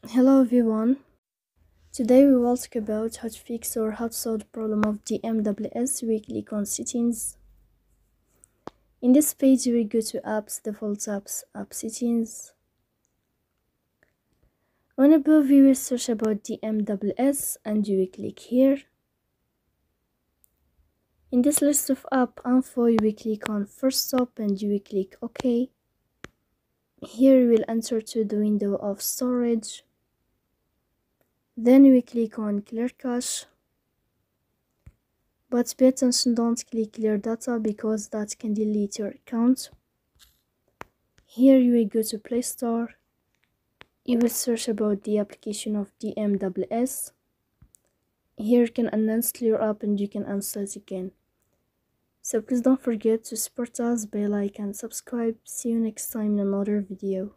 Hello everyone. Today we will talk about how to fix or how to solve the problem of DMSS weekly on settings. In this page we go to apps, default apps, app settings. On above we will search about DMSS and you will click here. In this list of app info you will click on first stop and you will click OK. Here you will enter to the window of storage. Then we click on clear cache. But pay attention, don't click clear data because that can delete your account. Here you will go to Play Store. You will search about the application of DMSS. Here you can uninstall your app and you can install it again. So please don't forget to support us by like and subscribe. See you next time in another video.